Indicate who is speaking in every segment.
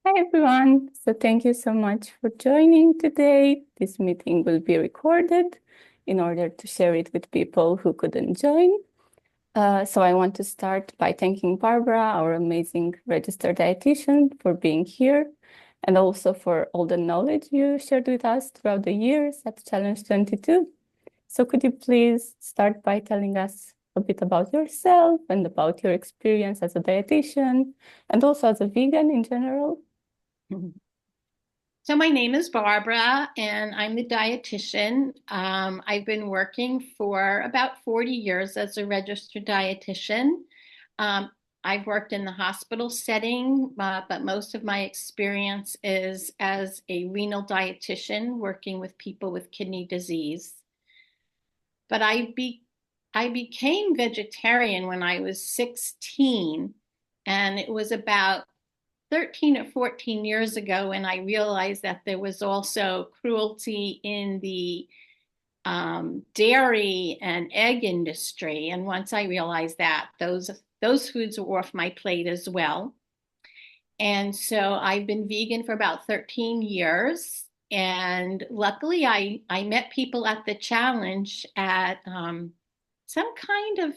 Speaker 1: Hi everyone. So thank you so much for joining today. This meeting will be recorded in order to share it with people who couldn't join. So I want to start by thanking Barbara, our amazing registered dietitian, for being here and also for all the knowledge you shared with us throughout the years at Challenge 22. So could you please start by telling us a bit about yourself and about your experience as a dietitian and also as a vegan in general?
Speaker 2: So my name is Barbara, and I'm the dietitian. I've been working for about 40 years as a registered dietitian. Um, I've worked in the hospital setting, but most of my experience is as a renal dietitian working with people with kidney disease. But I became vegetarian when I was 16, and it was about 13 or 14 years ago when I realized that there was also cruelty in the dairy and egg industry. And once I realized that, those foods were off my plate as well. And so I've been vegan for about 13 years. And luckily, I met people at the challenge at some kind of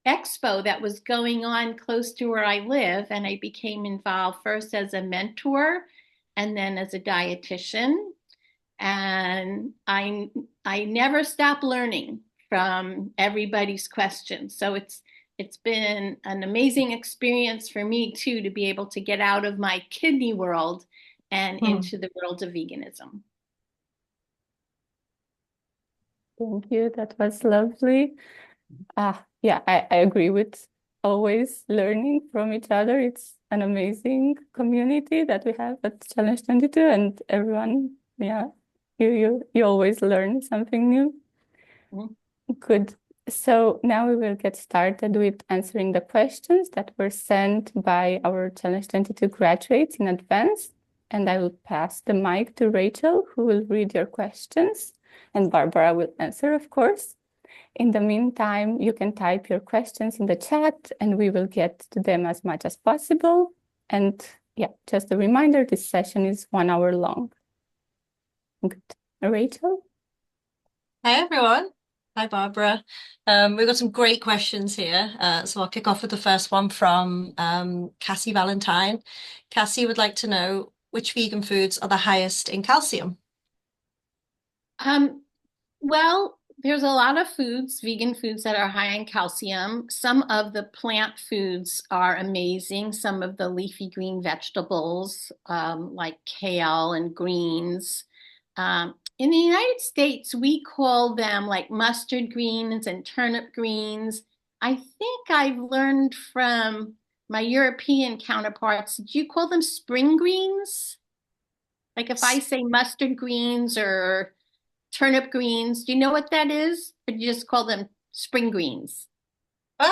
Speaker 2: expo that was going on close to where I live, and I became involved first as a mentor and then as a dietitian. And I never stop learning from everybody's questions. So it's been an amazing experience for me too to be able to get out of my kidney world and
Speaker 1: Hmm.
Speaker 2: into the world of veganism.
Speaker 1: Thank you. That was lovely. Yeah, I agree with always learning from each other. It's an amazing community that we have at Challenge 22 and everyone, yeah, you always learn something new.
Speaker 2: Mhm.
Speaker 1: Good. So now we will get started with answering the questions that were sent by our Challenge 22 graduates in advance. And I will pass the mic to Rachel, who will read your questions, and Barbara will answer, of course. In the meantime, you can type your questions in the chat and we will get to them as much as possible. And yeah, just a reminder, this session is 1 hour long. Good. Rachel?
Speaker 3: Hi everyone. Hi Barbara. We've got some great questions here. So I'll kick off with the first one from Cassie Valentine. Cassie would like to know which vegan foods are the highest in calcium.
Speaker 2: Um, Well, there's a lot of foods, vegan foods that are high in calcium. Some of the plant foods are amazing. Some of the leafy green vegetables, like kale and greens. In the United States, we call them like mustard greens and turnip greens. I think I've learned from my European counterparts. Do you call them spring greens? Like if I
Speaker 3: S-
Speaker 2: say mustard greens or turnip greens. Do you know what that is? Or do you just call them spring greens?
Speaker 3: Um,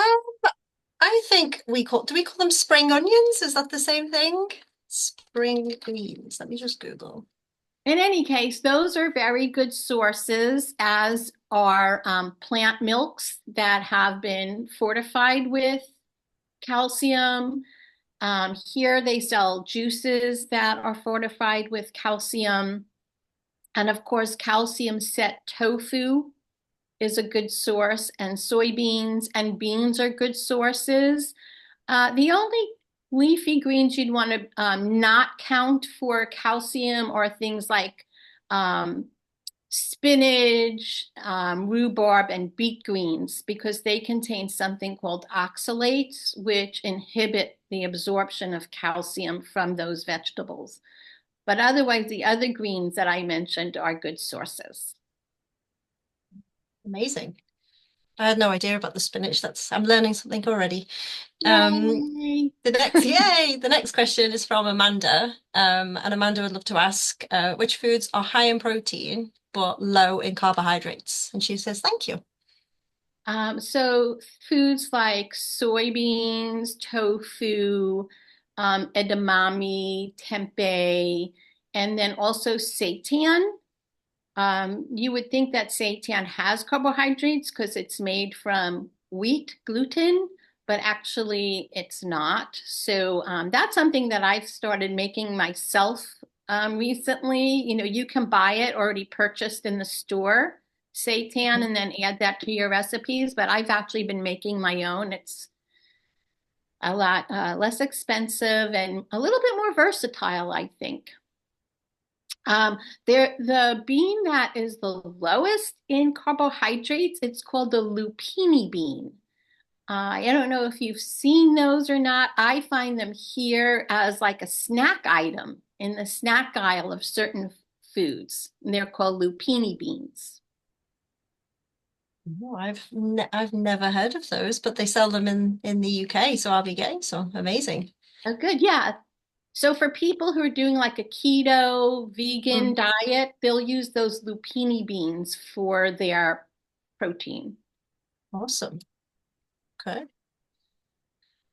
Speaker 3: I think do we call them spring onions? Is that the same thing? Spring greens. Let me just Google.
Speaker 2: In any case, those are very good sources, as are plant milks that have been fortified with calcium. Here they sell juices that are fortified with calcium. And of course, calcium set tofu is a good source, and soybeans and beans are good sources. The only leafy greens you'd want to not count for calcium are things like um, spinach, rhubarb, and beet greens because they contain something called oxalates, which inhibit the absorption of calcium from those vegetables. But otherwise, the other greens that I mentioned are good sources.
Speaker 3: Amazing. I had no idea about the spinach. I'm learning something already. Um,
Speaker 2: Yay!
Speaker 3: the next question is from Amanda. And Amanda would love to ask, which foods are high in protein but low in carbohydrates? And she says, thank you.
Speaker 2: So foods like soybeans, tofu, edamame, tempeh, and then also seitan. You would think that seitan has carbohydrates because it's made from wheat gluten, but actually it's not. So that's something that I've started making myself recently. You know, you can buy it already purchased in the store, seitan, and then add that to your recipes. But I've actually been making my own. It's a lot less expensive and a little bit more versatile, I think. The bean that is the lowest in carbohydrates, it's called the lupini bean. I don't know if you've seen those or not. I find them here as like a snack item in the snack aisle of certain foods. And they're called lupini beans.
Speaker 3: No, I've never heard of those, but they sell them in the UK, so I'll be getting some. Amazing.
Speaker 2: Oh, good. Yeah. So for people who are doing like a keto vegan
Speaker 3: Mm,
Speaker 2: diet, they'll use those lupini beans for their protein.
Speaker 3: awesome. Okay.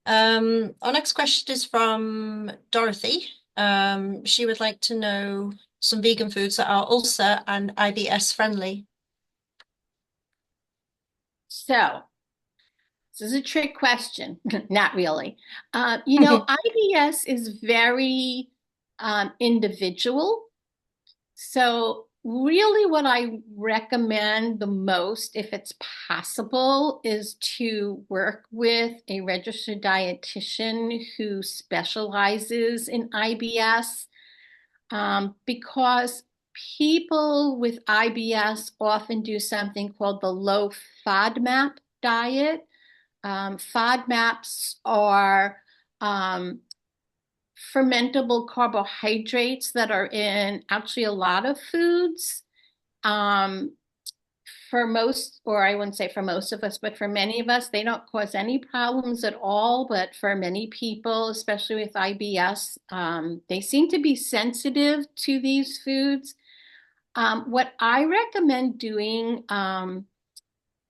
Speaker 3: Our next question is from Dorothy. She would like to know some vegan foods that are ulcer and IBS friendly.
Speaker 2: So this is a trick question. Not really. You know, IBS is very individual. So really what I recommend the most, if it's possible, is to work with a registered dietitian who specializes in IBS, because people with IBS often do something called the low FODMAP diet. FODMAPs are fermentable carbohydrates that are in actually a lot of foods. Um, for most, or I wouldn't say for most of us, but for many of us, they don't cause any problems at all. But for many people, especially with IBS, they seem to be sensitive to these foods. What I recommend doing,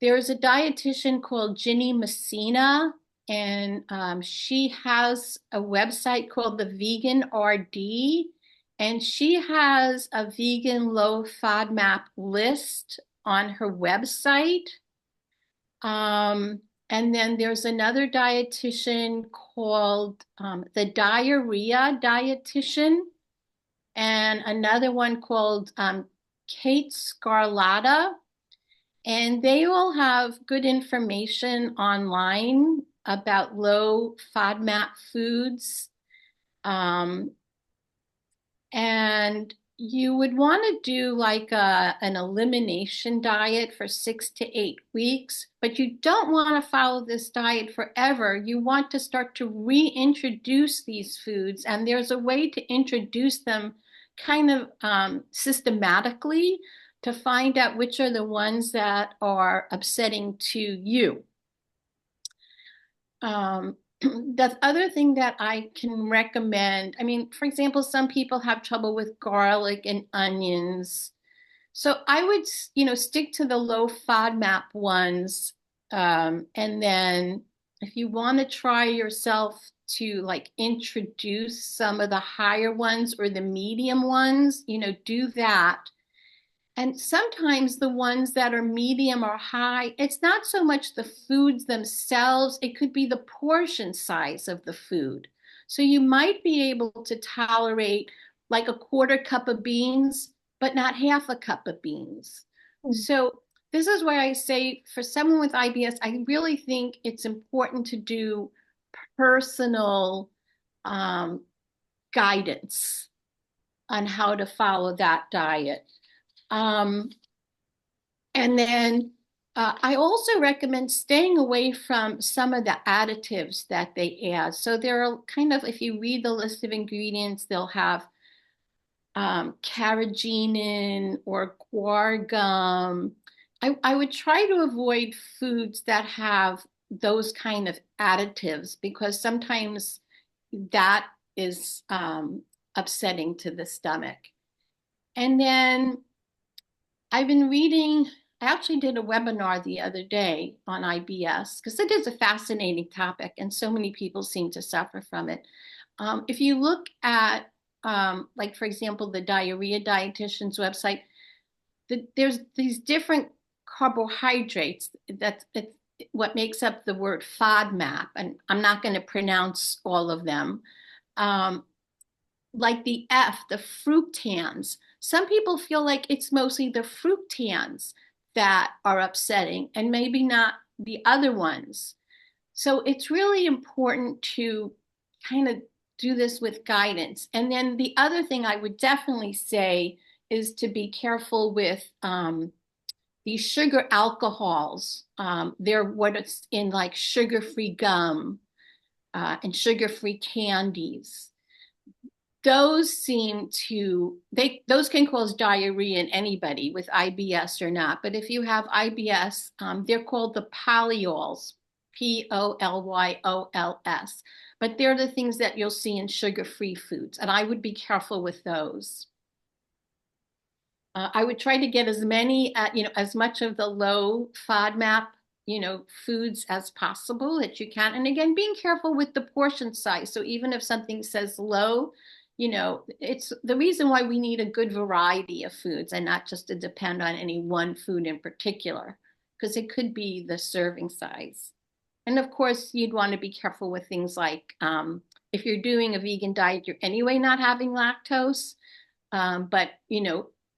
Speaker 2: there's a dietitian called Ginny Messina, and she has a website called the Vegan RD, and she has a vegan low FODMAP list on her website. And then there's another dietitian called the Diarrhea Dietitian, and another one called Kate Scarlatta. And they will have good information online about low FODMAP foods. And you would want to do like an elimination diet for 6 to 8 weeks, but you don't want to follow this diet forever. You want to start to reintroduce these foods, and there's a way to introduce them kind of systematically to find out which are the ones that are upsetting to you. The other thing that I can recommend, I mean, for example, some people have trouble with garlic and onions. So I would, stick to the low FODMAP ones. And then if you want to try yourself to like introduce some of the higher ones or the medium ones, do that. And sometimes the ones that are medium or high, it's not so much the foods themselves, it could be the portion size of the food. So you might be able to tolerate like a quarter cup of beans, but not half a cup of beans. So this is why I say for someone with IBS, I really think it's important to do personal guidance on how to follow that diet. And then I also recommend staying away from some of the additives that they add. So there are kind of, if you read the list of ingredients, they'll have carrageenan or guar gum. I would try to avoid foods that have those kind of additives because sometimes that is upsetting to the stomach. And then I've been reading, I actually did a webinar the other day on IBS because it is a fascinating topic and so many people seem to suffer from it. If you look at, like, for example, the Diarrhea Dietitian's website, there's these different carbohydrates what makes up the word FODMAP, and I'm not going to pronounce all of them. Like the F, the fructans. Some people feel like it's mostly the fructans that are upsetting and maybe not the other ones. So it's really important to kind of do this with guidance. And then the other thing I would definitely say is to be careful with these sugar alcohols. They're what it's in like sugar-free gum and sugar-free candies. Those those can cause diarrhea in anybody with IBS or not. But if you have IBS, they're called the polyols, Polyols. But they're the things that you'll see in sugar-free foods. And I would be careful with those. I would try to get as many, as much of the low FODMAP, foods as possible that you can. And again, being careful with the portion size. So even if something says low, it's the reason why we need a good variety of foods and not just to depend on any one food in particular, because it could be the serving size. And of course, you'd want to be careful with things like if you're doing a vegan diet, you're anyway not having lactose, but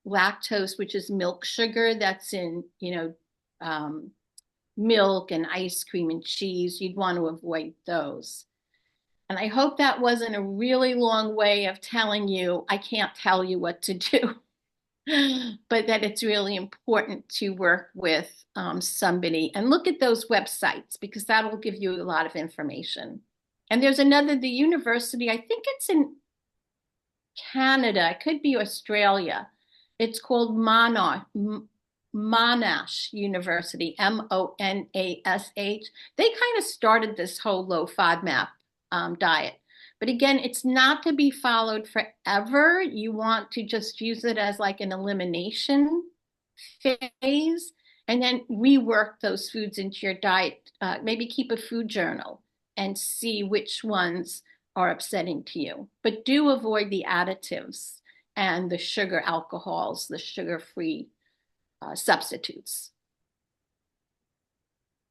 Speaker 2: lactose, which is milk sugar that's in milk and ice cream and cheese, you'd want to avoid those. And I hope that wasn't a really long way of telling you I can't tell you what to do, but that it's really important to work with somebody and look at those websites because that will give you a lot of information. And there's the university, I think it's in Canada, it could be Australia. It's called Monash University, Monash. They kind of started this whole low FODMAP diet. But again, it's not to be followed forever. You want to just use it as like an elimination phase and then rework those foods into your diet. Maybe keep a food journal and see which ones are upsetting to you. But do avoid the additives and the sugar alcohols, the sugar-free substitutes.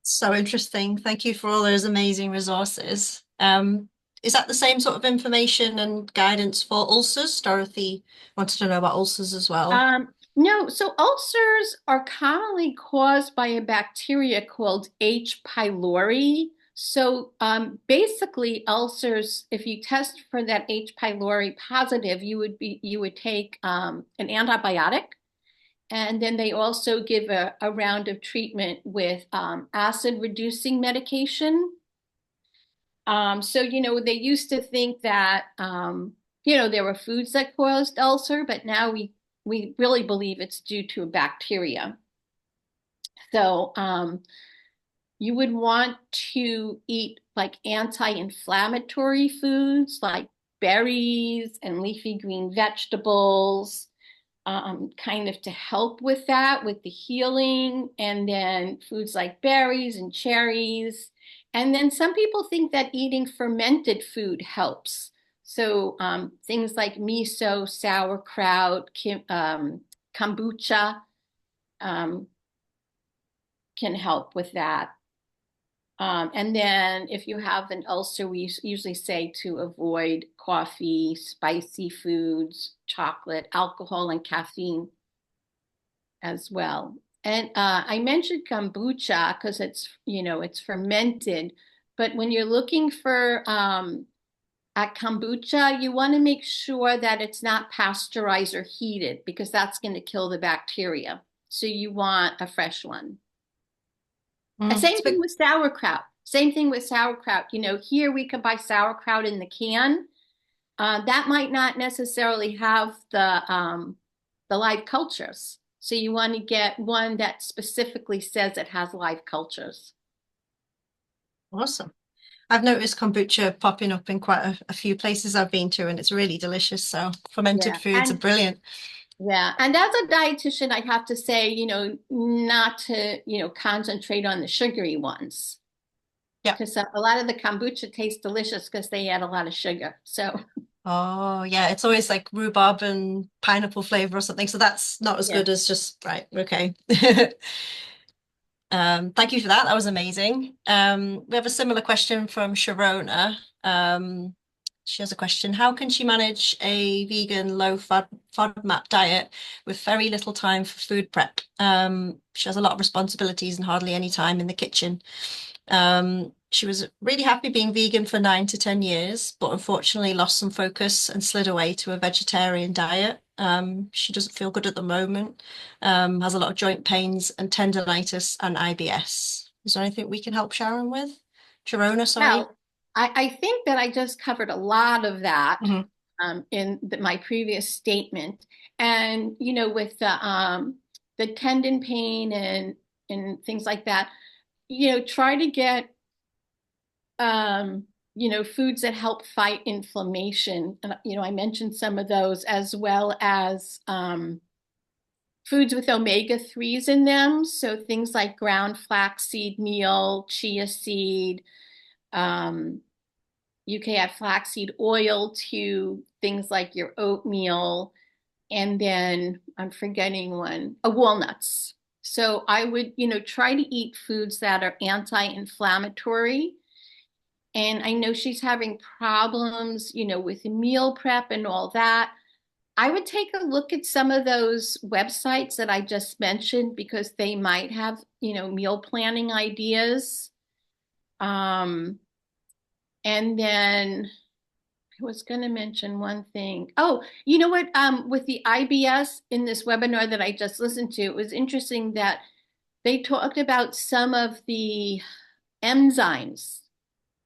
Speaker 3: So interesting. Thank you for all those amazing resources. Is that the same sort of information and guidance for ulcers? Dorothy wanted to know about ulcers as well.
Speaker 2: No, so ulcers are commonly caused by a bacteria called H. pylori. So basically ulcers, if you test for that H. pylori positive, you would take an antibiotic. And then they also give a round of treatment with acid reducing medication. So, they used to think that, there were foods that caused ulcer, but now we really believe it's due to a bacteria. So you would want to eat like anti-inflammatory foods like berries and leafy green vegetables, kind of to help with that, with the healing, and then foods like berries and cherries. And then some people think that eating fermented food helps. So things like miso, sauerkraut, kombucha can help with that. And then if you have an ulcer, we usually say to avoid coffee, spicy foods, chocolate, alcohol, and caffeine as well. And I mentioned kombucha because it's fermented. But when you're looking for at kombucha, you want to make sure that it's not pasteurized or heated because that's going to kill the bacteria. So you want a fresh one. Same thing with sauerkraut. Same thing with sauerkraut. Here we can buy sauerkraut in the can. That might not necessarily have the live cultures. So you want to get one that specifically says it has live cultures.
Speaker 3: Awesome. I've noticed kombucha popping up in quite a few places I've been to, and it's really delicious. So fermented foods are brilliant.
Speaker 2: Yeah. And as a dietitian, I have to say, not to, concentrate on the sugary ones. Yeah. Because a lot of the kombucha tastes delicious because they add a lot of sugar. So.
Speaker 3: Oh, yeah. It's always like rhubarb and pineapple flavor or something. So that's not as good as just, right. Okay. Thank you for that. That was amazing. We have a similar question from Sharona. She has a question. How can she manage a vegan low FODMAP diet with very little time for food prep? She has a lot of responsibilities and hardly any time in the kitchen. She was really happy being vegan for 9 to 10 years, but unfortunately lost some focus and slid away to a vegetarian diet. She doesn't feel good at the moment, has a lot of joint pains and tendonitis and IBS. Is there anything we can help Sharon with? Sharona, sorry.
Speaker 2: Well, I think that I just covered a lot of that
Speaker 3: Mhm.
Speaker 2: in my previous statement. And, with the tendon pain and things like that, try to get, foods that help fight inflammation. And, I mentioned some of those, as well as foods with omega-3s in them. So things like ground flaxseed meal, chia seed. You can add flaxseed oil to things like your oatmeal. And then I'm forgetting one, walnuts. So I would, try to eat foods that are anti-inflammatory. And I know she's having problems, with meal prep and all that. I would take a look at some of those websites that I just mentioned because they might have, meal planning ideas. And then I was going to mention one thing. Oh, you know what? With the IBS in this webinar that I just listened to, it was interesting that they talked about some of the enzymes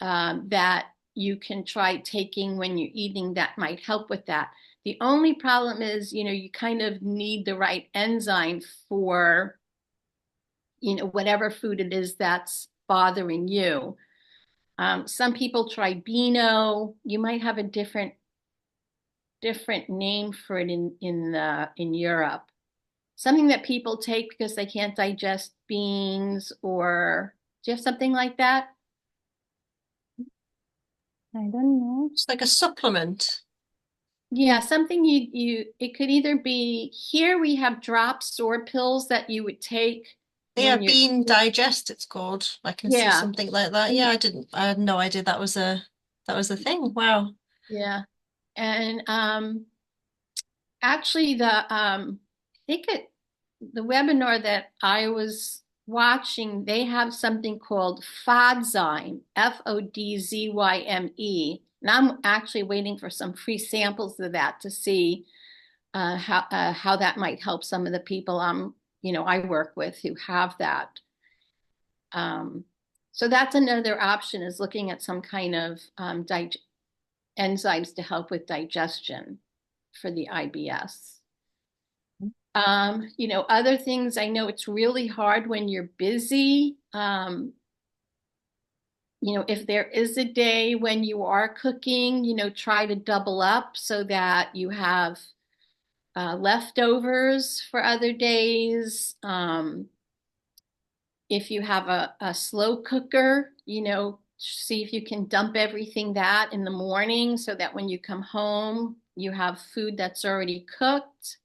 Speaker 2: that you can try taking when you're eating that might help with that. The only problem is, you kind of need the right enzyme for, whatever food it is that's bothering you. Some people try Beano. You might have a different name for it in Europe. Something that people take because they can't digest beans, or do you have something like that?
Speaker 1: I don't know.
Speaker 3: It's like a supplement.
Speaker 2: Yeah, something it could either be, here we have drops or pills that you would take
Speaker 3: Yeah,
Speaker 2: when you're,
Speaker 3: Bean Digest, it's called. I can see
Speaker 2: yeah.
Speaker 3: something like that. Yeah, I had no idea that was a thing. Wow.
Speaker 2: Yeah. And actually I think the webinar that I was watching, they have something called Fodzyme, FODZYME. And I'm actually waiting for some free samples of that to see how that might help some of the people I work with who have that. So that's another option, is looking at some kind of enzymes to help with digestion for the IBS. Other things, I know it's really hard when you're busy. If there is a day when you are cooking, try to double up so that you have leftovers for other days. If you have a slow cooker, see if you can dump everything that in the morning so that when you come home, you have food that's already cooked.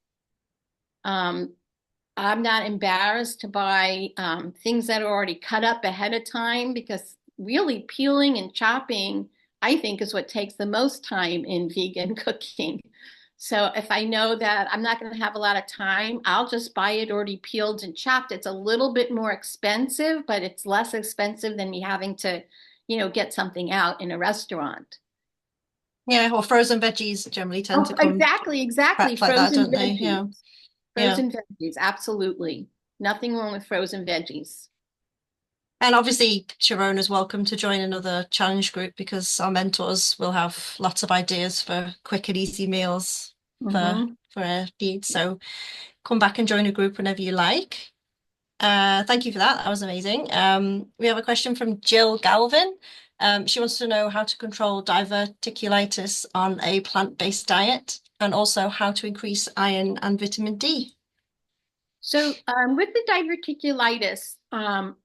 Speaker 2: I'm not embarrassed to buy things that are already cut up ahead of time, because really peeling and chopping, I think, is what takes the most time in vegan cooking. So if I know that I'm not going to have a lot of time, I'll just buy it already peeled and chopped. It's a little bit more expensive, but it's less expensive than me having to, get something out in a restaurant.
Speaker 3: Yeah, or frozen veggies generally tend
Speaker 2: Oh,
Speaker 3: to come
Speaker 2: exactly.
Speaker 3: prepped like that,
Speaker 2: Frozen
Speaker 3: don't they?
Speaker 2: veggies.
Speaker 3: Yeah. Yeah.
Speaker 2: Frozen veggies, absolutely. Nothing wrong with frozen veggies.
Speaker 3: And obviously, Sharona's welcome to join another challenge group because our mentors will have lots of ideas for quick and easy meals
Speaker 2: Mm-hmm.
Speaker 3: for our needs. So come back and join a group whenever you like. Thank you for that. That was amazing. We have a question from Jill Galvin. She wants to know how to control diverticulitis on a plant-based diet, and also how to increase iron and vitamin D.
Speaker 2: So with the diverticulitis, I'm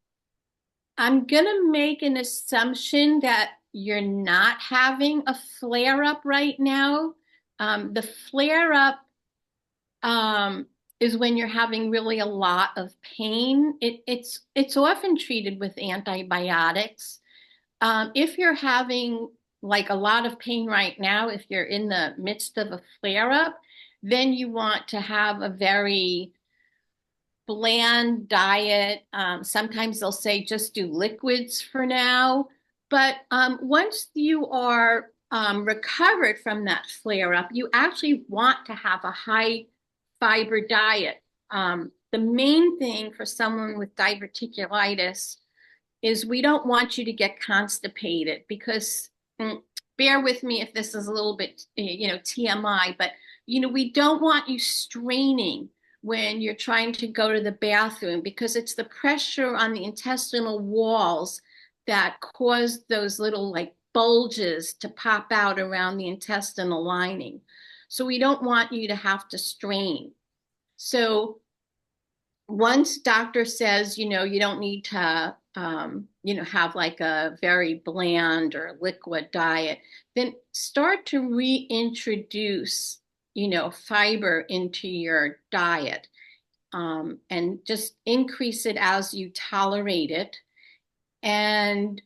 Speaker 2: going to make an assumption that you're not having a flare up right now. The flare up is when you're having really a lot of pain. It's often treated with antibiotics. If you're having like a lot of pain right now, if you're in the midst of a flare-up, then you want to have a very bland diet. Sometimes they'll say just do liquids for now. But once you are recovered from that flare up, you actually want to have a high fiber diet. The main thing for someone with diverticulitis is we don't want you to get constipated because bear with me if this is a little bit, TMI, but, we don't want you straining when you're trying to go to the bathroom because it's the pressure on the intestinal walls that cause those little like bulges to pop out around the intestinal lining. So we don't want you to have to strain. So once doctor says, you don't need to, have like a very bland or liquid diet, then start to reintroduce, fiber into your diet, and just increase it as you tolerate it. And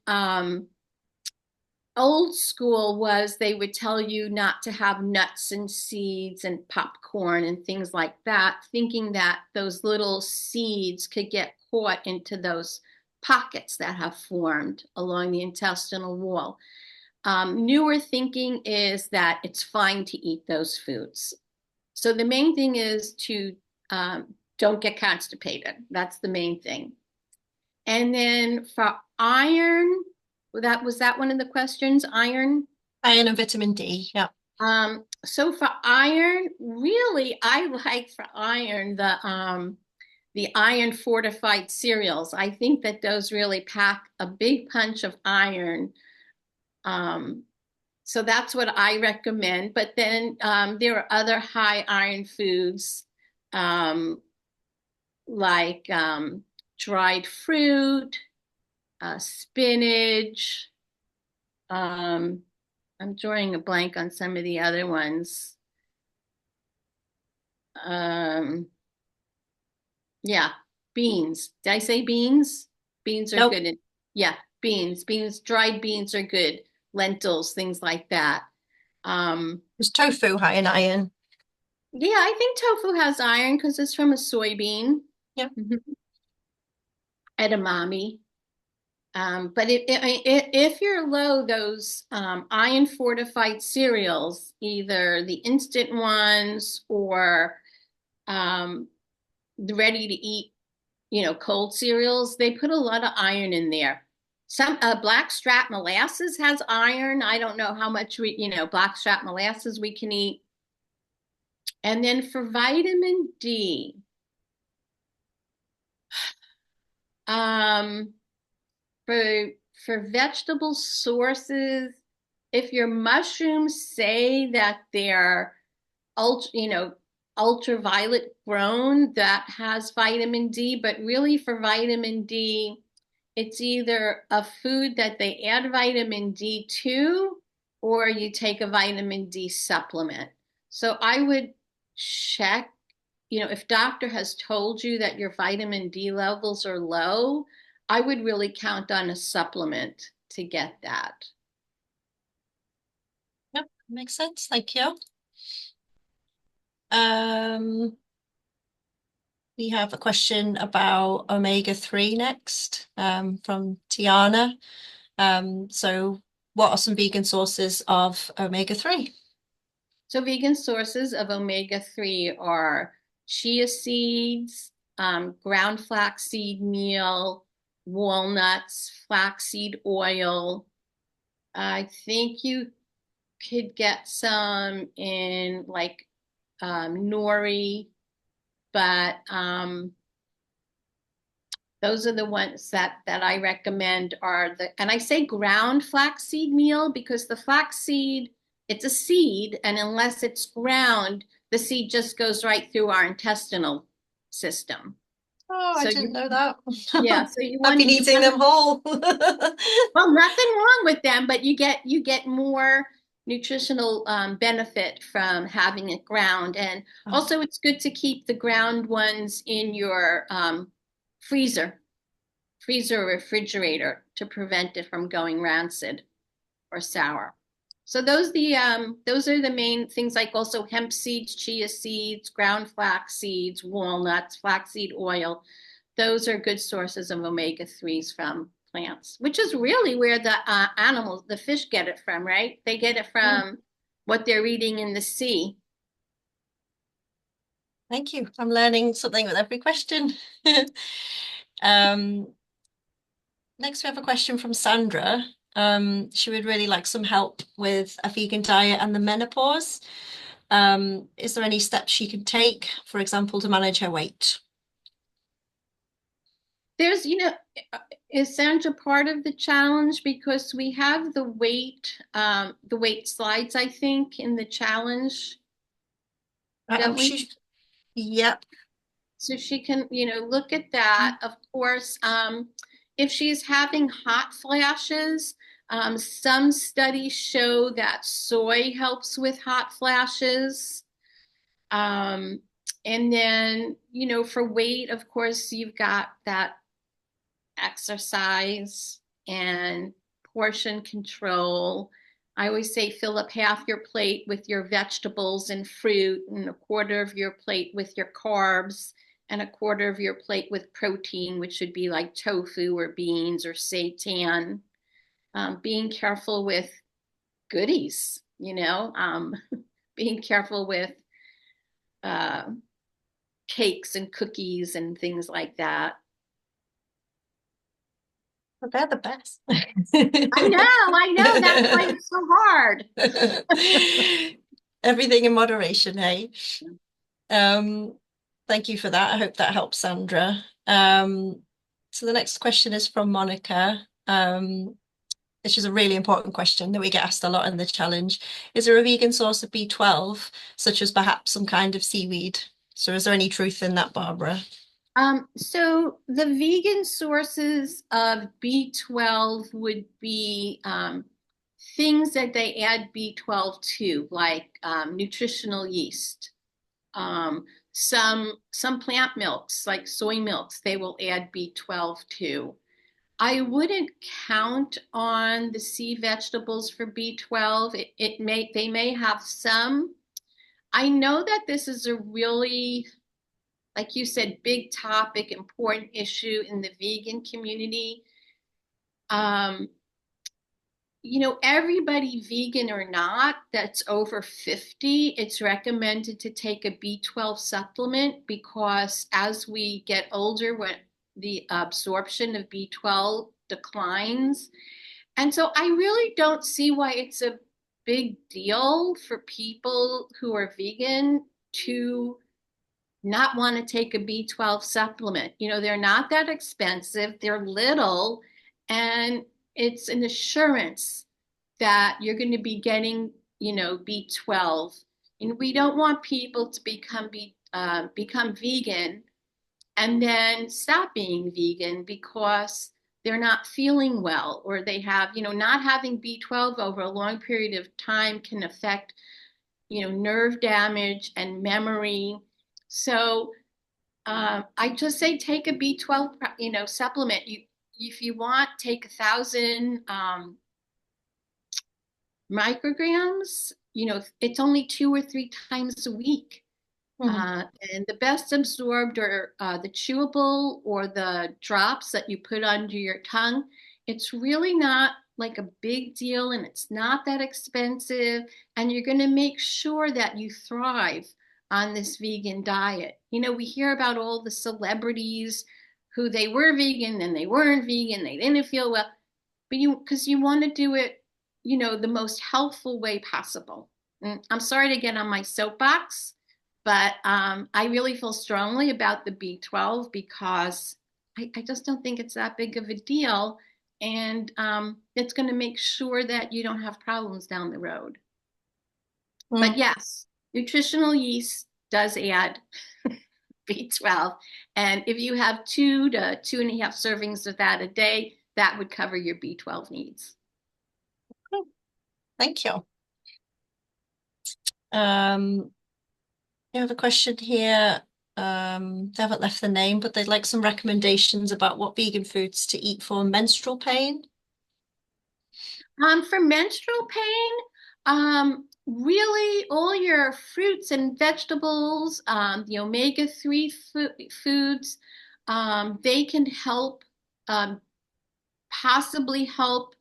Speaker 2: old school was they would tell you not to have nuts and seeds and popcorn and things like that, thinking that those little seeds could get caught into those pockets that have formed along the intestinal wall. Newer thinking is that it's fine to eat those foods. So the main thing is to don't get constipated. That's the main thing. And then for iron, was that one of the questions? Iron
Speaker 3: and vitamin D. Yeah.
Speaker 2: So for iron, really, I like for iron the iron fortified cereals. I think that those really pack a big punch of iron. So that's what I recommend. But then there are other high iron foods like dried fruit, spinach. I'm drawing a blank on some of the other ones. Yeah, beans. Did I say beans? Beans are
Speaker 3: Nope.
Speaker 2: good. Yeah, beans. Dried beans are good. Lentils, things like that.
Speaker 3: Is tofu high in iron?
Speaker 2: Yeah, I think tofu has iron because it's from a soybean.
Speaker 3: Yeah.
Speaker 2: Edamame. But if you're low, those iron fortified cereals, either the instant ones or the ready to eat, cold cereals, they put a lot of iron in there. Some blackstrap molasses has iron. I don't know how much blackstrap molasses we can eat. And then for vitamin D, for vegetable sources, if your mushrooms say that they're ultraviolet grown, that has vitamin D, but really for vitamin D, it's either a food that they add vitamin D to, or you take a vitamin D supplement. So I would check, if doctor has told you that your vitamin D levels are low, I would really count on a supplement to get that.
Speaker 3: Yep, makes sense. Thank you. We have a question about omega-3 next, from Tiana. So what are some vegan sources of omega-3?
Speaker 2: So vegan sources of omega-3 are chia seeds, ground flaxseed meal, walnuts, flaxseed oil. I think you could get some in like nori, but those are the ones that I recommend and I say ground flaxseed meal because the flaxseed, it's a seed, and unless it's ground, the seed just goes right through our intestinal system.
Speaker 3: Oh, I didn't know that.
Speaker 2: Yeah, so
Speaker 3: I've been eating them whole.
Speaker 2: Well, nothing wrong with them, but you get more nutritional benefit from having it ground. And
Speaker 3: Oh.
Speaker 2: also it's good to keep the ground ones in your freezer or refrigerator to prevent it from going rancid or sour. So those are the main things, like also hemp seeds, chia seeds, ground flax seeds, walnuts, flaxseed oil. Those are good sources of omega-3s from plants, which is really where the animals, the fish, get it from, right? They get it from what they're eating in the sea.
Speaker 3: Thank you. I'm learning something with every question. Next, we have a question from Sandra. She would really like some help with a vegan diet and the menopause. Is there any steps she can take, for example, to manage her weight?
Speaker 2: There's, is Sandra part of the challenge? Because we have the weight slides, I think, in the challenge. Don't we?
Speaker 3: Yep.
Speaker 2: So she can, look at that. Of course, if she's having hot flashes, some studies show that soy helps with hot flashes. And then, for weight, of course, you've got that exercise and portion control. I always say fill up half your plate with your vegetables and fruit, and a quarter of your plate with your carbs, and a quarter of your plate with protein, which would be like tofu or beans or seitan. Being careful with goodies, being careful with cakes and cookies and things like that.
Speaker 3: But they're the best.
Speaker 2: I know. That's why it's so hard.
Speaker 3: Everything in moderation, hey? Thank you for that. I hope that helps, Sandra. So the next question is from Monica. This is a really important question that we get asked a lot in the challenge. Is there a vegan source of B12, such as perhaps some kind of seaweed? So is there any truth in that, Barbara?
Speaker 2: So the vegan sources of B12 would be things that they add B12 to, like nutritional yeast. Some plant milks, like soy milks, they will add B12 to. I wouldn't count on the sea vegetables for B12. They may have some. I know that this is a really, like you said, big topic, important issue in the vegan community. Everybody, vegan or not, that's over 50, it's recommended to take a B12 supplement, because as we get older, when the absorption of B12 declines. And so I really don't see why it's a big deal for people who are vegan to not want to take a B12 supplement. They're not that expensive, they're little, and it's an assurance that you're going to be getting, B12. And we don't want people to become vegan and then stop being vegan because they're not feeling well, or they have, not having B12 over a long period of time can affect, nerve damage and memory. So I just say take a B12, supplement. If you want, take 1,000 micrograms. It's only 2 or 3 times a week. And the best absorbed are the chewable or the drops that you put under your tongue. It's really not like a big deal, and it's not that expensive. And you're going to make sure that you thrive on this vegan diet. We hear about all the celebrities who they were vegan and they weren't vegan, they didn't feel well, but because you want to do it, the most healthful way possible. And I'm sorry to get on my soapbox, but I really feel strongly about the B12 because I just don't think it's that big of a deal. And it's going to make sure that you don't have problems down the road. But yes, nutritional yeast does add B12. And if you have 2 to 2.5 servings of that a day, that would cover your B12 needs.
Speaker 3: Thank you. You have a question here. They haven't left the name, but they'd like some recommendations about what vegan foods to eat for menstrual pain.
Speaker 2: For menstrual pain, really all your fruits and vegetables, the omega-3 foods, they can help, possibly help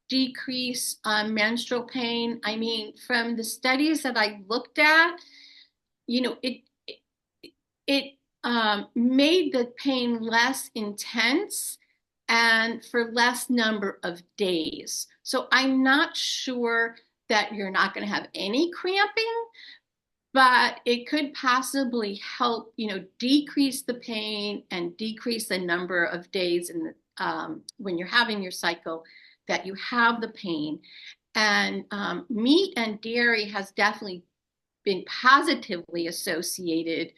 Speaker 2: decrease menstrual pain. I mean, from the studies that I looked at, it made the pain less intense and for less number of days. So I'm not sure that you're not going to have any cramping, but it could possibly help, decrease the pain and decrease the number of days when you're having your cycle that you have the pain. And meat and dairy has definitely been positively associated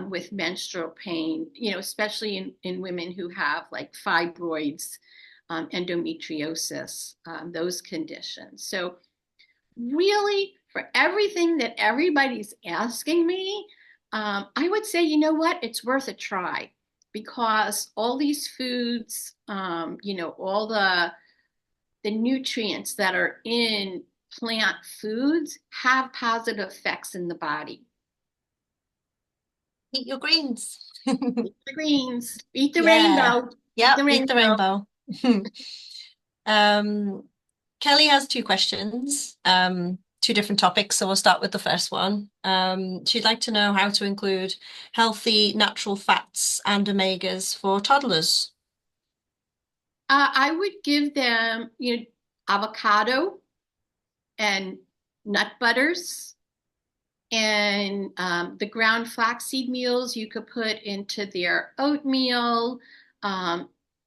Speaker 2: with menstrual pain, especially in women who have like fibroids, endometriosis, those conditions. So really, for everything that everybody's asking me, I would say, you know what, it's worth a try because all these foods, all the nutrients that are in plant foods have positive effects in the body.
Speaker 3: Eat your greens.
Speaker 2: Eat the greens, eat the
Speaker 3: Yeah.
Speaker 2: rainbow.
Speaker 3: Yep,
Speaker 2: the
Speaker 3: eat the rainbow. Kelly has two questions, two different topics, so we'll start with the first one. She'd like to know how to include healthy natural fats and omegas for toddlers.
Speaker 2: I would give them, avocado and nut butters and the ground flaxseed meals you could put into their oatmeal.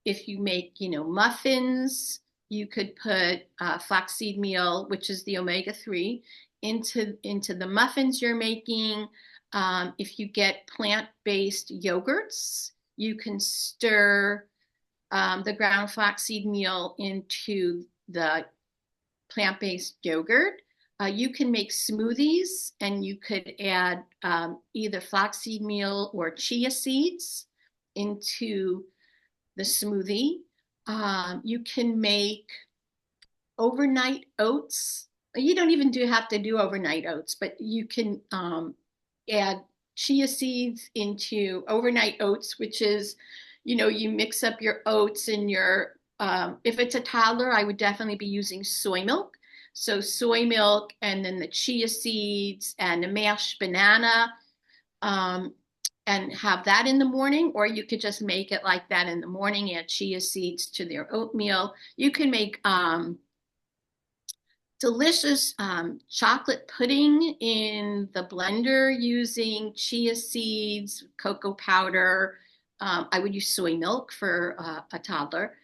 Speaker 2: If you make, muffins, you could put flaxseed meal, which is the omega-3, into the muffins you're making. If you get plant-based yogurts, you can stir the ground flaxseed meal into the plant-based yogurt. You can make smoothies and you could add either flaxseed meal or chia seeds into the smoothie. You can make overnight oats. You don't even have to do overnight oats, but you can add chia seeds into overnight oats, which is, you mix up your oats and if it's a toddler, I would definitely be using soy milk. So soy milk and then the chia seeds and the mashed banana, and have that in the morning, or you could just make it like that in the morning, add chia seeds to their oatmeal. You can make delicious chocolate pudding in the blender using chia seeds, cocoa powder. I would use soy milk for a toddler.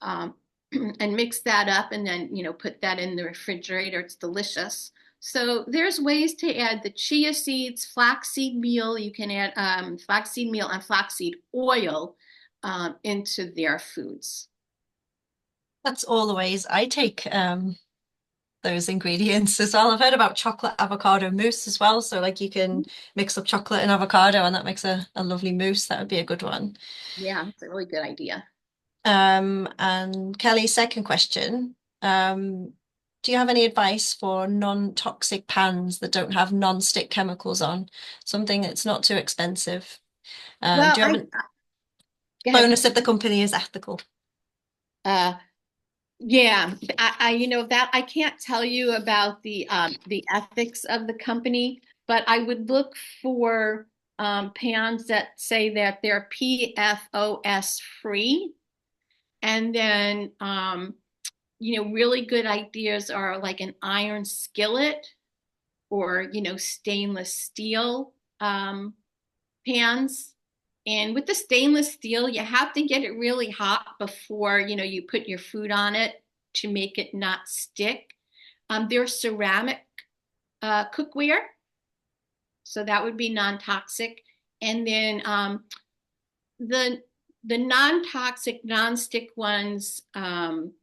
Speaker 2: And mix that up and then, put that in the refrigerator. It's delicious. So there's ways to add the chia seeds, flaxseed meal. You can add flaxseed meal and flaxseed oil into their foods.
Speaker 3: That's all the ways I take those ingredients as well. I've heard about chocolate avocado mousse as well. So like you can mix up chocolate and avocado and that makes a lovely mousse. That would be a good one.
Speaker 2: Yeah, it's a really good idea.
Speaker 3: And Kelly's second question, do you have any advice for non-toxic pans that don't have non-stick chemicals on? Something that's not too expensive.
Speaker 2: Well,
Speaker 3: do you have a bonus if the company is ethical?
Speaker 2: Yeah, that I can't tell you about the ethics of the company, but I would look for pans that say that they're PFOS free. And then, really good ideas are like an iron skillet or, stainless steel pans. And with the stainless steel, you have to get it really hot before, you put your food on it to make it not stick. There's ceramic cookware, so that would be non-toxic. And then the non-toxic, non-stick ones that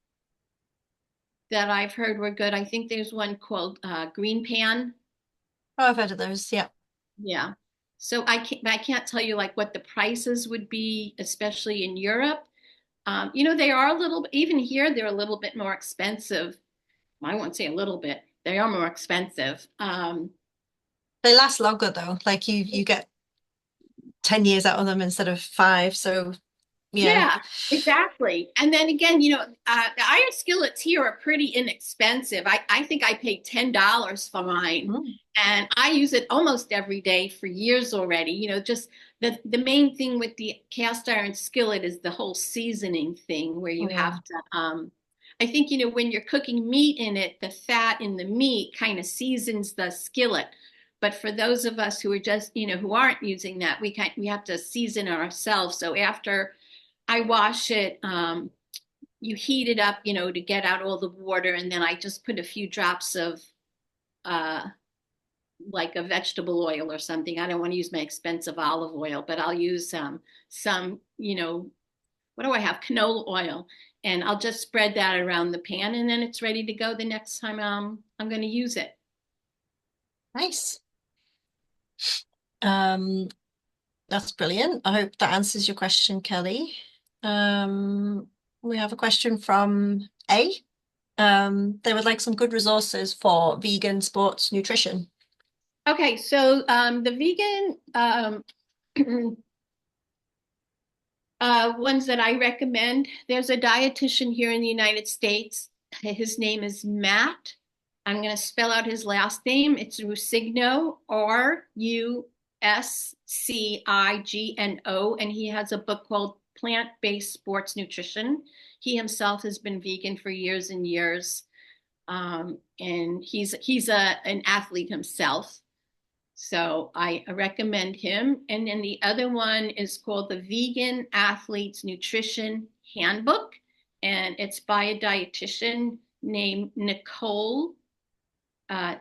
Speaker 2: I've heard were good. I think there's one called Green Pan
Speaker 3: Oh, I've heard of those. Yeah.
Speaker 2: Yeah. So I can't tell you like what the prices would be, especially in Europe. They are a little, even here, they're a little bit more expensive. I won't say a little bit. They are more expensive.
Speaker 3: They last longer though. Like you get 10 years out of them instead of 5. So yeah.
Speaker 2: Yeah, exactly. And then again, the iron skillets here are pretty inexpensive. I think I paid $10 for mine,
Speaker 3: Mm.
Speaker 2: and I use it almost every day for years already. Just the main thing with the cast iron skillet is the whole seasoning thing where you
Speaker 3: Yeah.
Speaker 2: have to I think when you're cooking meat in it, the fat in the meat kind of seasons the skillet. But for those of us who are just, who aren't using that, we have to season ourselves. So after I wash it. You heat it up, to get out all the water, and then I just put a few drops of uh, like a vegetable oil or something. I don't want to use my expensive olive oil, but I'll use some, what do I have? Canola oil, and I'll just spread that around the pan, and then it's ready to go the next time I'm going to use it.
Speaker 3: Nice. That's brilliant. I hope that answers your question, Kelly. We have a question from A. They would like some good resources for vegan sports nutrition.
Speaker 2: Okay, so the vegan ones that I recommend. There's a dietitian here in the United States. His name is Matt. I'm going to spell out his last name. It's Ruscigno, Ruscigno, and he has a book called Plant-Based Sports Nutrition. He himself has been vegan for years and years, and he's an athlete himself. So I recommend him. And then the other one is called the Vegan Athletes Nutrition Handbook. And it's by a dietitian named Nicole. I'm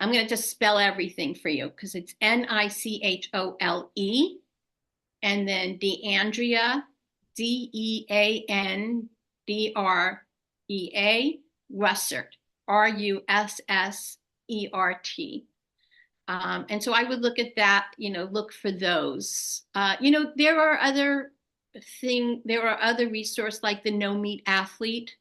Speaker 2: going to just spell everything for you because it's Nichole. And then DeAndrea, Deandrea, Russert, Russert. And so I would look at that, look for those. There are other resources like the No Meat Athlete.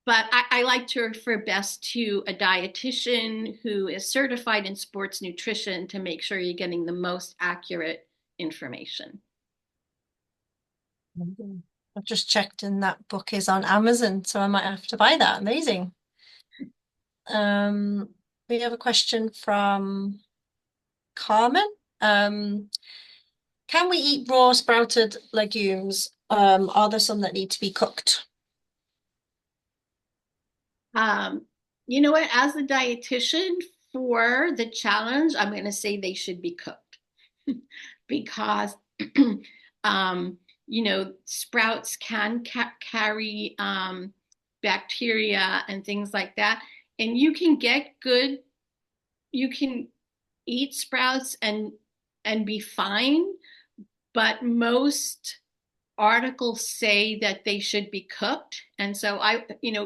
Speaker 2: But I like to refer best to a dietitian who is certified in sports nutrition to make sure you're getting the most accurate information.
Speaker 3: I've just checked and that book is on Amazon, so I might have to buy that. Amazing. We have a question from Carmen. Can we eat raw sprouted legumes? Are there some that need to be cooked?
Speaker 2: You know what? As a dietitian for the challenge, I'm going to say they should be cooked because, sprouts can carry bacteria and things like that. And you can eat sprouts and be fine, but most articles say that they should be cooked. And so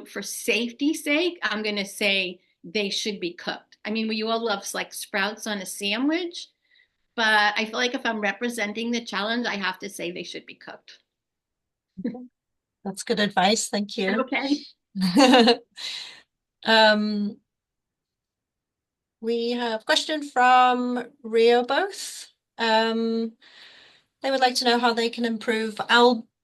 Speaker 2: for safety's sake, I'm going to say they should be cooked. I mean, we all love like sprouts on a sandwich, but I feel like if I'm representing the challenge, I have to say they should be cooked.
Speaker 3: That's good advice. Thank you.
Speaker 2: Okay.
Speaker 3: We have a question from Rehoboth. They would like to know how they can improve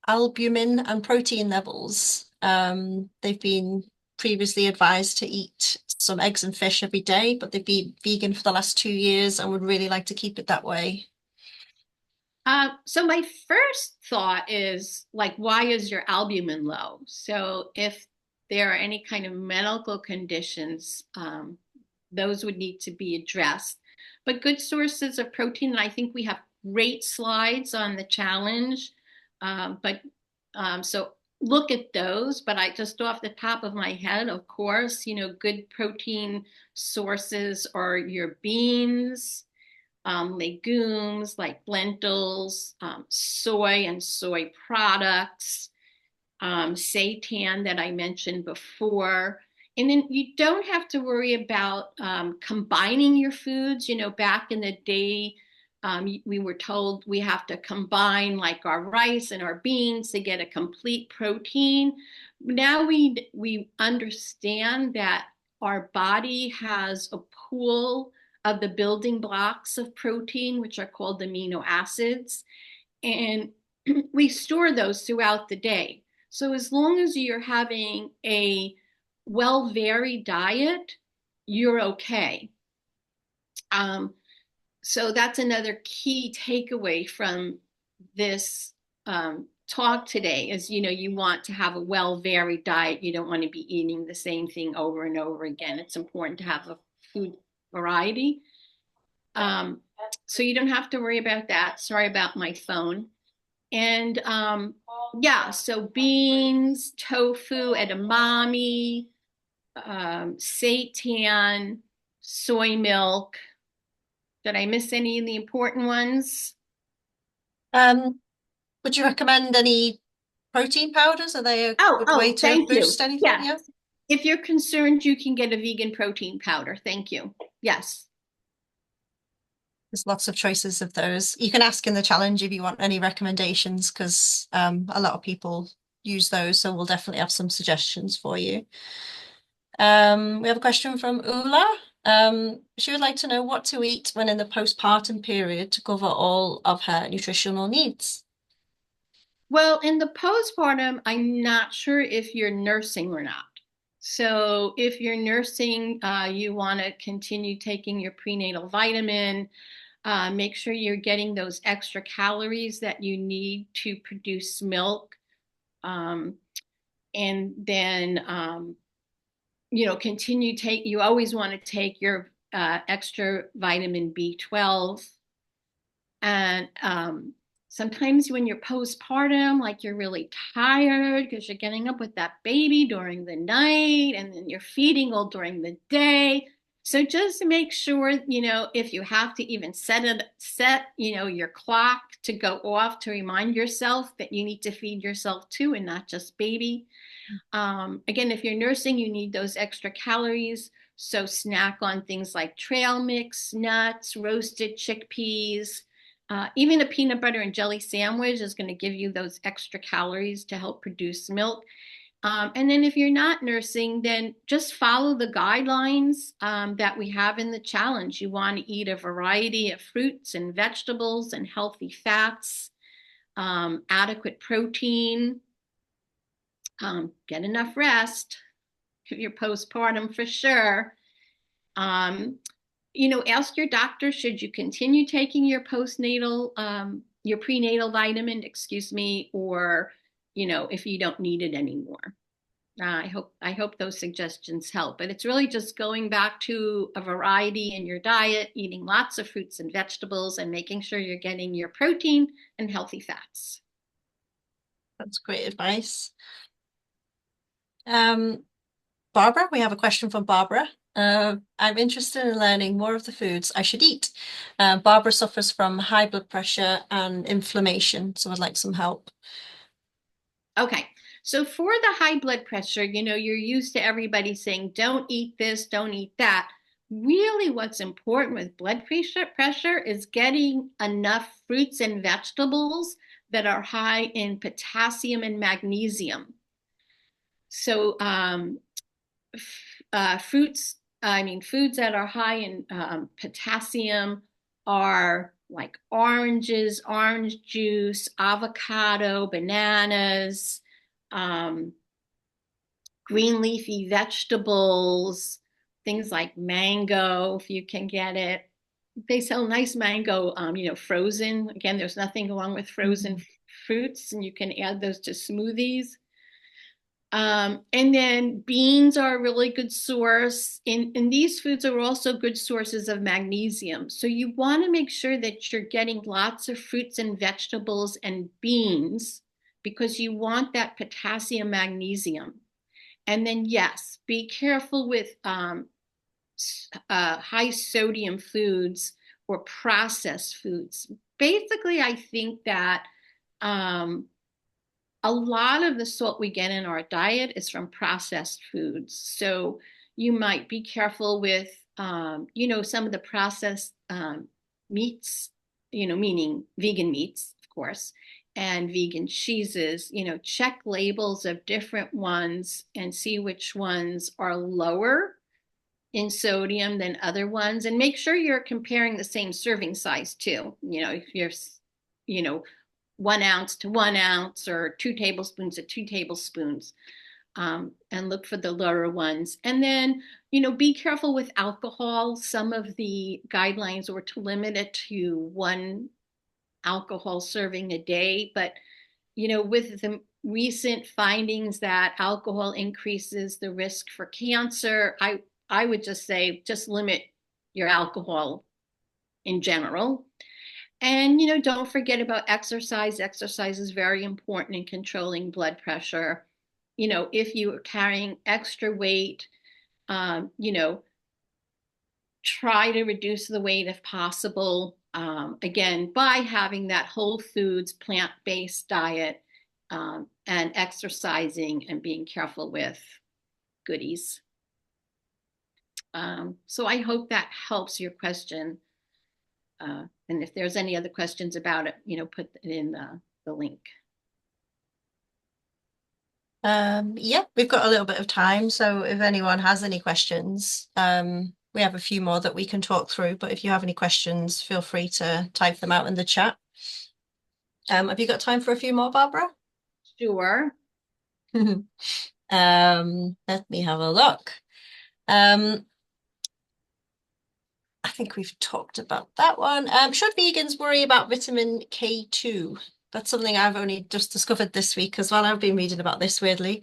Speaker 3: albumin and protein levels. They've been previously advised to eat some eggs and fish every day, but they've been vegan for the last 2 years and would really like to keep it that way.
Speaker 2: So my first thought is like, why is your albumin low? So if there are any kind of medical conditions, those would need to be addressed. But good sources of protein, and I think we have great slides on the challenge. So look at those, but I just off the top of my head, of course, good protein sources are your beans, legumes like lentils, soy and soy products, seitan that I mentioned before. And then you don't have to worry about combining your foods. Back in the day, we were told we have to combine like our rice and our beans to get a complete protein. Now we understand that our body has a pool of the building blocks of protein, which are called amino acids, and we store those throughout the day. So as long as you're having a well-varied diet, you're okay. So that's another key takeaway from this talk today is, you want to have a well-varied diet. You don't want to be eating the same thing over and over again. It's important to have a food variety. So you don't have to worry about that. Sorry about my phone. And yeah, so beans, tofu, edamame, seitan, soy milk. Did I miss any of the important ones?
Speaker 3: Would you recommend any protein powders? Are they a good way to
Speaker 2: Thank you.
Speaker 3: boost anything?
Speaker 2: Yes.
Speaker 3: Yeah.
Speaker 2: If you're concerned, you can get a vegan protein powder. Thank you. Yes.
Speaker 3: There's lots of choices of those. You can ask in the challenge if you want any recommendations, because a lot of people use those, so we'll definitely have some suggestions for you. We have a question from Ula. She would like to know what to eat when in the postpartum period to cover all of her nutritional needs.
Speaker 2: Well, in the postpartum, I'm not sure if you're nursing or not. So if you're nursing, you want to continue taking your prenatal vitamin. Make sure you're getting those extra calories that you need to produce milk. And then, you always want to take your extra vitamin B12. And sometimes when you're postpartum, like you're really tired because you're getting up with that baby during the night and then you're feeding all during the day. So just make sure, if you have to even set your clock to go off to remind yourself that you need to feed yourself too and not just baby. Again, if you're nursing, you need those extra calories. So snack on things like trail mix, nuts, roasted chickpeas. Even a peanut butter and jelly sandwich is going to give you those extra calories to help produce milk. And then if you're not nursing, then just follow the guidelines that we have in the challenge. You want to eat a variety of fruits and vegetables and healthy fats, adequate protein, get enough rest if you're postpartum for sure. Ask your doctor, should you continue taking your your prenatal vitamin, or, if you don't need it anymore. I hope those suggestions help, but it's really just going back to a variety in your diet, eating lots of fruits and vegetables and making sure you're getting your protein and healthy fats.
Speaker 3: That's great advice. Barbara, we have a question from Barbara. I'm interested in learning more of the foods I should eat. Barbara suffers from high blood pressure and inflammation, so I'd like some help.
Speaker 2: Okay, so for the high blood pressure, you're used to everybody saying, don't eat this, don't eat that. Really, what's important with blood pressure is getting enough fruits and vegetables that are high in potassium and magnesium. So foods that are high in potassium are like oranges, orange juice, avocado, bananas, green leafy vegetables, things like mango, if you can get it. They sell nice mango, frozen. Again, there's nothing wrong with frozen fruits, and you can add those to smoothies. And then beans are a really good source. And these foods are also good sources of magnesium. So you want to make sure that you're getting lots of fruits and vegetables and beans because you want that potassium, magnesium. And then, yes, be careful with high sodium foods or processed foods. Basically, I think that a lot of the salt we get in our diet is from processed foods. So you might be careful with, some of the processed meats, meaning vegan meats, of course, and vegan cheeses. Check labels of different ones and see which ones are lower in sodium than other ones, and make sure you're comparing the same serving size too. If you're, 1 ounce to 1 ounce or 2 tablespoons to 2 tablespoons, and look for the lower ones. And then, be careful with alcohol. Some of the guidelines were to limit it to 1 alcohol serving a day, but with the recent findings that alcohol increases the risk for cancer, I would just say just limit your alcohol in general. And, don't forget about exercise. Exercise is very important in controlling blood pressure. If you are carrying extra weight, try to reduce the weight if possible. Again, by having that whole foods, plant-based diet, and exercising and being careful with goodies. So I hope that helps your question. And if there's any other questions about it, put it in the link.
Speaker 3: Yeah, we've got a little bit of time, so if anyone has any questions, we have a few more that we can talk through, but if you have any questions, feel free to type them out in the chat. Have you got time for a few more, Barbara?
Speaker 2: Sure.
Speaker 3: Let me have a look. I think we've talked about that one. Should vegans worry about vitamin K2? That's something I've only just discovered this week as well. I've been reading about this weirdly.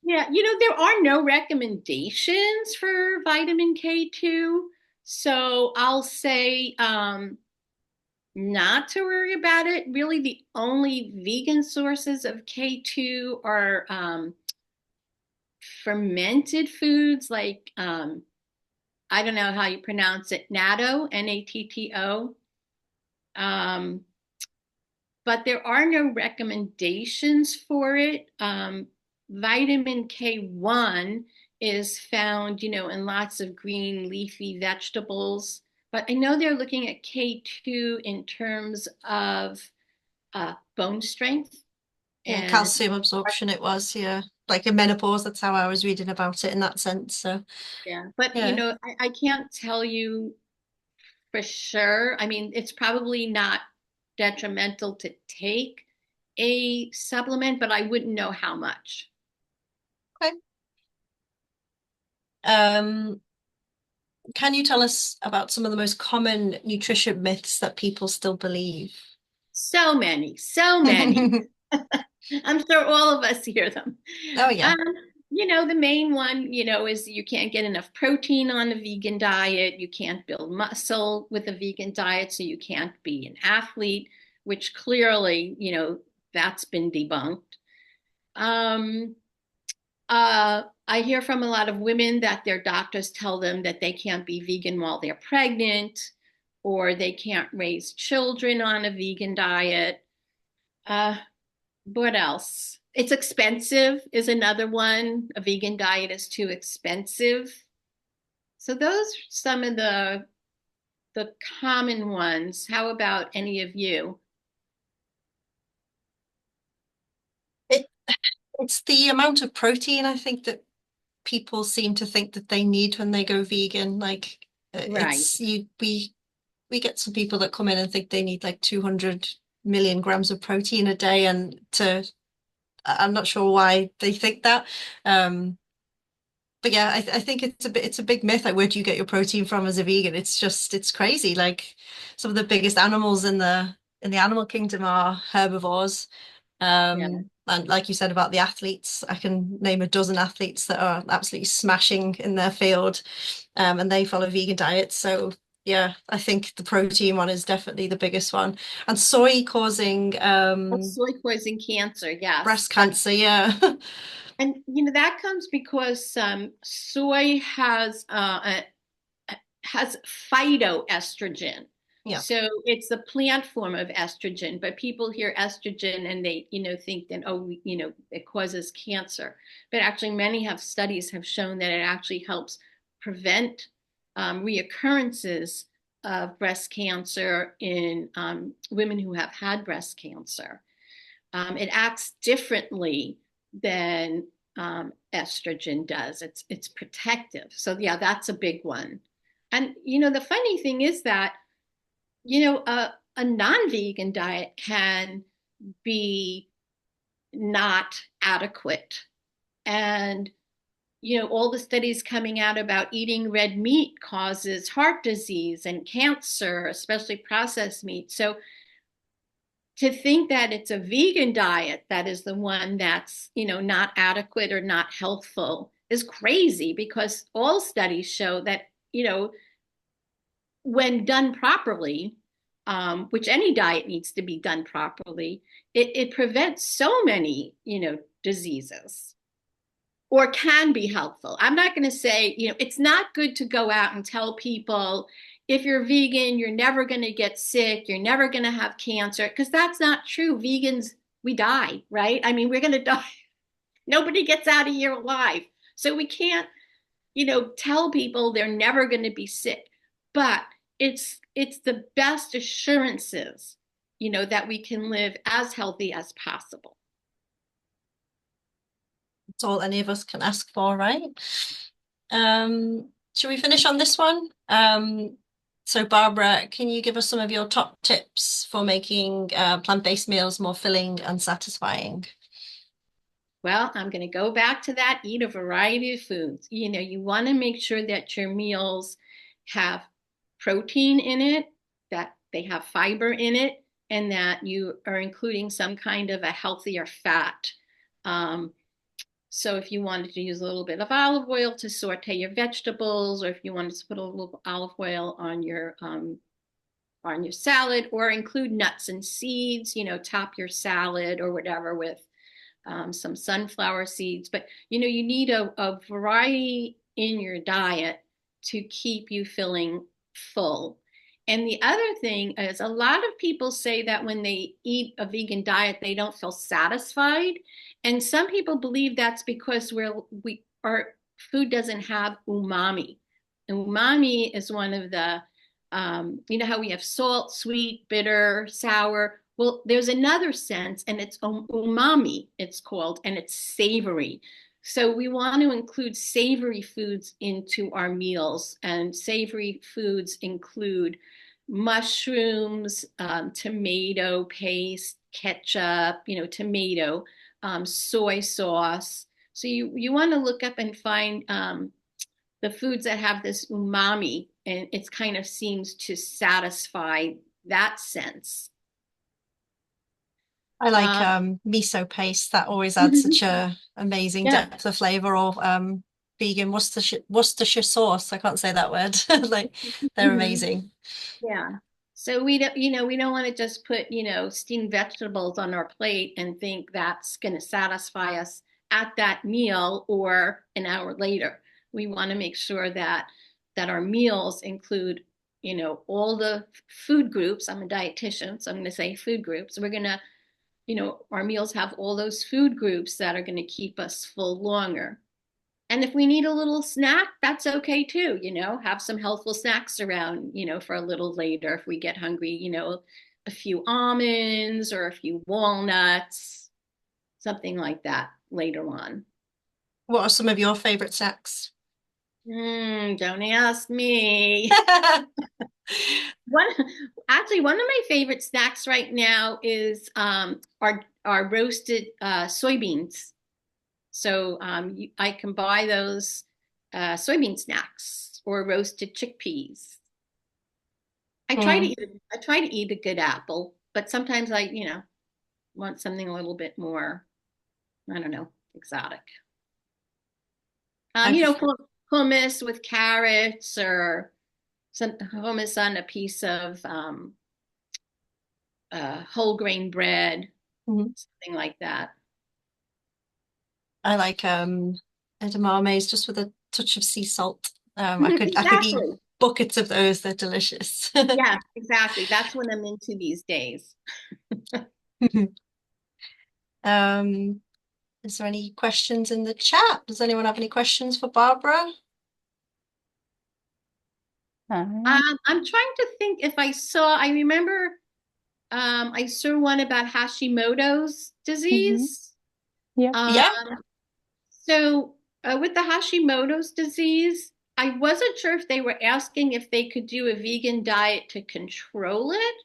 Speaker 2: Yeah, there are no recommendations for vitamin K2. So I'll say not to worry about it. Really, the only vegan sources of K2 are fermented foods like, I don't know how you pronounce it, natto, Natto. But there are no recommendations for it. Vitamin K1 is found, in lots of green leafy vegetables. But I know they're looking at K2 in terms of bone strength.
Speaker 3: And calcium absorption it was, yeah. Like in menopause, that's how I was reading about it in that sense. So
Speaker 2: yeah, but
Speaker 3: yeah.
Speaker 2: I can't tell you for sure. I mean, it's probably not detrimental to take a supplement, but I wouldn't know how much.
Speaker 3: Okay. Can you tell us about some of the most common nutrition myths that people still believe?
Speaker 2: So many, so many. I'm sure all of us hear them.
Speaker 3: Oh, yeah.
Speaker 2: The main one, is you can't get enough protein on a vegan diet. You can't build muscle with a vegan diet, so you can't be an athlete, which clearly, that's been debunked. I hear from a lot of women that their doctors tell them that they can't be vegan while they're pregnant, or they can't raise children on a vegan diet. What else? It's expensive is another one. A vegan diet is too expensive. So those are some of the common ones. How about any of you?
Speaker 3: It's the amount of protein I think that people seem to think that they need when they go vegan. Like
Speaker 2: Right.
Speaker 3: we get some people that come in and think they need like 200 million grams of protein a day, and I'm not sure why they think that. But yeah, I think it's a big myth. Like, where do you get your protein from as a vegan? It's crazy. Like, some of the biggest animals in the animal kingdom are herbivores.
Speaker 2: Yeah.
Speaker 3: And like you said about the athletes, I can name a dozen athletes that are absolutely smashing in their field, and they follow vegan diets. So yeah, I think the protein one is definitely the biggest one. And soy causing
Speaker 2: Soy causing cancer, yes.
Speaker 3: breast cancer, yeah.
Speaker 2: And that comes because soy has phytoestrogen.
Speaker 3: Yeah.
Speaker 2: So it's the plant form of estrogen, but people hear estrogen and they, think that, oh, it causes cancer. But actually, studies have shown that it actually helps prevent reoccurrences of breast cancer in women who have had breast cancer. It acts differently than estrogen does. It's protective. So yeah, that's a big one. And the funny thing is that a non-vegan diet can be not adequate. And, all the studies coming out about eating red meat causes heart disease and cancer, especially processed meat. So to think that it's a vegan diet that is the one that's, not adequate or not healthful is crazy, because all studies show that, when done properly, which any diet needs to be done properly, it prevents so many, diseases, or can be helpful. I'm not going to say, it's not good to go out and tell people, if you're vegan, you're never going to get sick, you're never going to have cancer, because that's not true. Vegans, we die, right? I mean, we're going to die. Nobody gets out of here alive. So we can't, tell people they're never going to be sick. But it's the best assurances, that we can live as healthy as possible.
Speaker 3: It's all any of us can ask for, right? Should we finish on this one? So Barbara, can you give us some of your top tips for making plant-based meals more filling and satisfying?
Speaker 2: Well, I'm going to go back to that. Eat a variety of foods. You want to make sure that your meals have protein in it, that they have fiber in it, and that you are including some kind of a healthier fat. So if you wanted to use a little bit of olive oil to saute your vegetables, or if you wanted to put a little olive oil on your salad, or include nuts and seeds, top your salad or whatever with some sunflower seeds. But you need a variety in your diet to keep you feeling full. And the other thing is, a lot of people say that when they eat a vegan diet, they don't feel satisfied. And some people believe that's because our food doesn't have umami. And umami is one of the, how we have salt, sweet, bitter, sour. Well, there's another sense, and it's umami, it's called, and it's savory. So we want to include savory foods into our meals, and savory foods include mushrooms, tomato paste, ketchup, tomato, soy sauce. So you want to look up and find the foods that have this umami, and it kind of seems to satisfy that sense.
Speaker 3: I like miso paste. That always adds such a amazing depth of flavor. Or vegan Worcestershire sauce. I can't say that word. Like, they're amazing.
Speaker 2: Yeah. So we don't want to just put, steamed vegetables on our plate and think that's going to satisfy us at that meal or an hour later. We want to make sure that our meals include, all the food groups. I'm a dietitian, so I'm going to say food groups. We're going to, our meals have all those food groups that are going to keep us full longer. And if we need a little snack, that's okay too. Have some healthful snacks around, for a little later if we get hungry, a few almonds or a few walnuts, something like that later on.
Speaker 3: What are some of your favorite snacks?
Speaker 2: Don't ask me. One of my favorite snacks right now is our roasted soybeans. So I can buy those soybean snacks or roasted chickpeas. I try to eat a good apple, but sometimes I want something a little bit more, I don't know, exotic. Hummus with carrots, or some hummus on a piece of whole grain bread, something like that.
Speaker 3: I like edamames just with a touch of sea salt. I could
Speaker 2: Exactly.
Speaker 3: buckets of those. They're delicious.
Speaker 2: Yeah, exactly. That's what I'm into these days.
Speaker 3: Um, is there any questions in the chat? Does anyone have any questions for Barbara?
Speaker 2: I'm trying to think if I remember I saw one about Hashimoto's disease.
Speaker 1: Yep.
Speaker 2: Um,
Speaker 3: Yeah.
Speaker 2: so with the Hashimoto's disease, I wasn't sure if they were asking if they could do a vegan diet to control it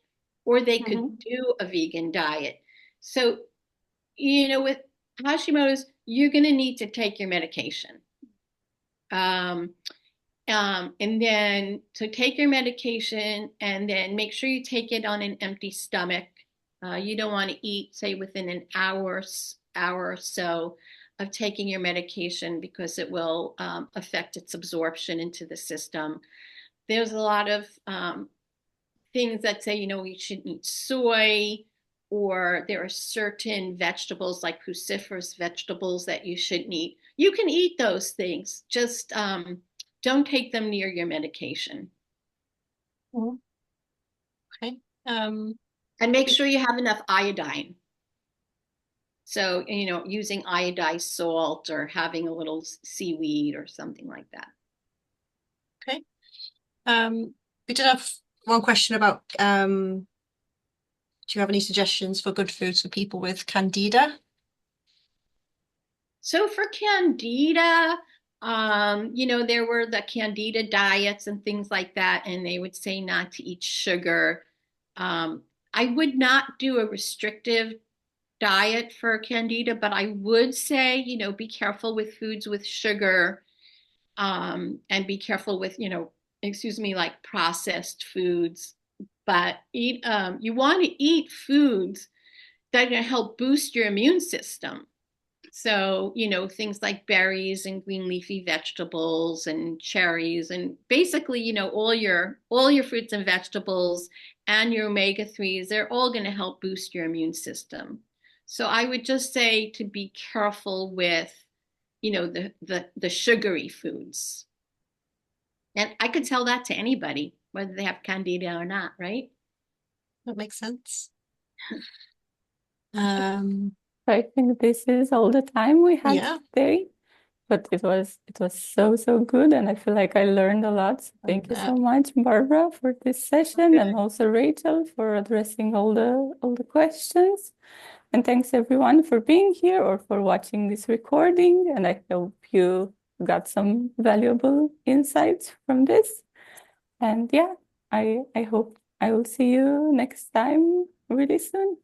Speaker 2: or they could do a vegan diet. So, with Hashimoto's, you're going to need to take your medication. And then to take your medication and then make sure you take it on an empty stomach. You don't want to eat, say, within an hour or so of taking your medication because it will affect its absorption into the system. There's a lot of things that say, we shouldn't eat soy, or there are certain vegetables like cruciferous vegetables that you shouldn't eat. You can eat those things, just don't take them near your medication.
Speaker 3: Okay.
Speaker 2: And make sure you have enough iodine. So, using iodized salt or having a little seaweed or something like that.
Speaker 3: Okay. We did have one question about do you have any suggestions for good foods for people with candida?
Speaker 2: So for candida, there were the candida diets and things like that, and they would say not to eat sugar. I would not do a restrictive diet for candida, but I would say, be careful with foods with sugar, and be careful with, like processed foods. But you want to eat foods that are going to help boost your immune system. So, things like berries and green leafy vegetables and cherries and basically, all your fruits and vegetables and your omega-3s, they're all going to help boost your immune system. So I would just say to be careful with, the sugary foods. And I could tell that to anybody, whether they have candida or not, right?
Speaker 3: That makes sense.
Speaker 1: I think this is all the time we had
Speaker 3: Yeah.
Speaker 1: today, but it was so good, and I feel like I learned a lot. So thank you so much, Barbara, for this session, and also Rachel for addressing all the questions. And thanks everyone for being here or for watching this recording. And I hope you got some valuable insights from this. And yeah, I hope I will see you next time really soon.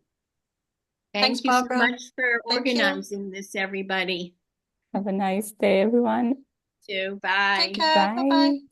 Speaker 3: Thanks,
Speaker 2: Thank you so
Speaker 3: Barbara.
Speaker 2: much for
Speaker 3: Thank you.
Speaker 2: organizing this, everybody.
Speaker 1: Have a nice day, everyone.
Speaker 2: Bye.
Speaker 3: Take care.
Speaker 1: Bye.
Speaker 3: Bye-bye.